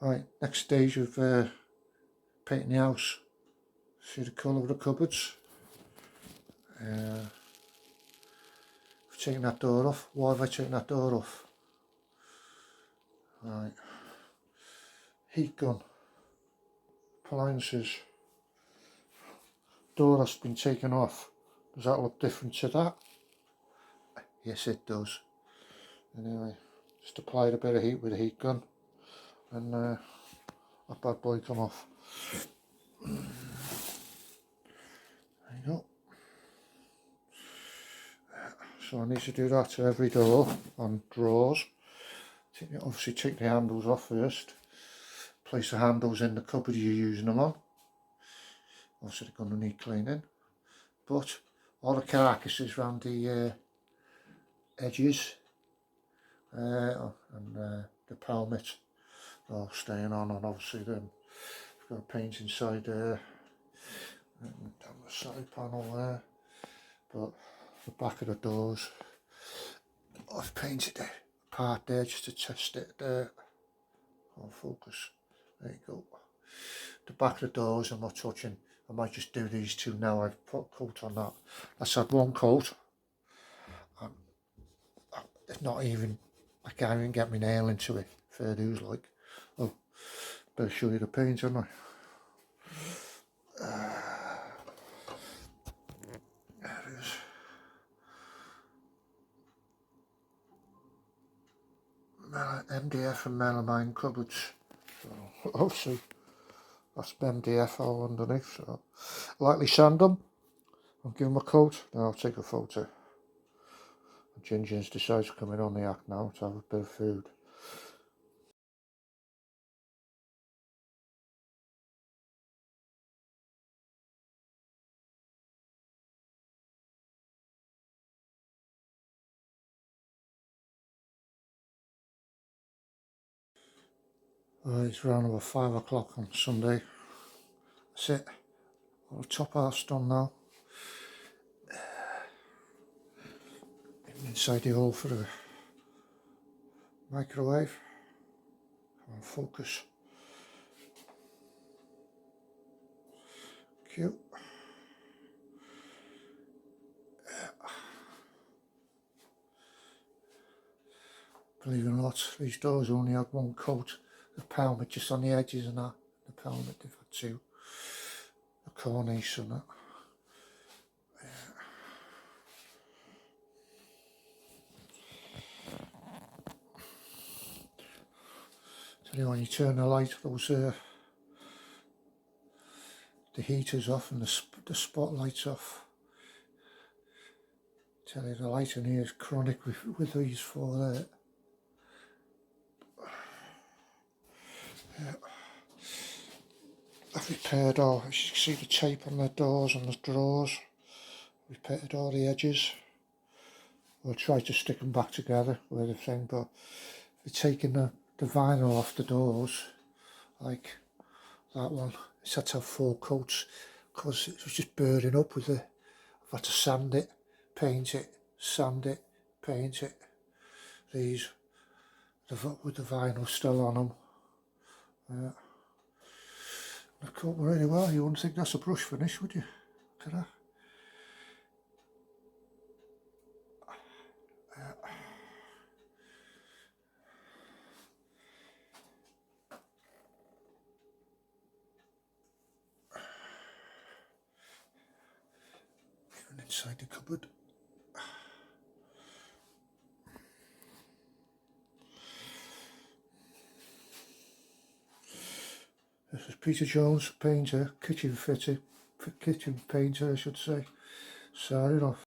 Right, next stage of painting the house. See the colour of the cupboards. I've taken that door off. Why have I taken that door off? Right. Heat gun. Appliances. Door has been taken off. Does that look different to that? Yes, it does. Anyway, just applied a bit of heat with a heat gun, and that bad boy come off. There you go. So I need to do that to every door and drawers. Obviously take the handles off first. Place the handles in the cupboard you're using them on. Obviously they're going to need cleaning. But all the carcasses around the edges and the pelmet are all staying on, and obviously then we've got paint inside there and down the side panel there. But the back of the doors, I've painted it apart there just to test it there. On focus. There you go. The back of the doors I'm not touching. I might just do these two now. I've put a coat on that. That's had one coat. It's not even, I can't even get my nail into it. Fair dues like. Oh, better show you the paint, haven't I? There it is. MDF and melamine cupboards. So obviously that's MDF all underneath. So lightly sand them. I'll give them a coat. Then I'll take a photo. Ginger's decides to come in on the act now to have a bit of food. It's around about 5 o'clock on Sunday. That's it. All the top half's done now. Inside the hole for the microwave. On focus. Cute. Believe it or not, these doors only had one coat of pelmet just on the edges and that. The pelmet, they've had two. The cornice and that. Tell you when you turn the light, those the heaters off and the spotlights off. Tell you the light in here is chronic with these four there. Yeah. I've repaired all, as you can see the tape on the doors and the drawers. Repaired all the edges. We'll try to stick them back together with the thing, but we're taking the vinyl off the doors, like that one. It's had to have 4 coats because it was just burning up with it. I've had to sand it, paint it, sand it, paint it. These, with the vinyl still on them. Yeah. They cut really well. You wouldn't think that's a brush finish, would you? Look at that. Even inside the cupboard. This is Peter Jones, painter, kitchen painter I should say. Started off.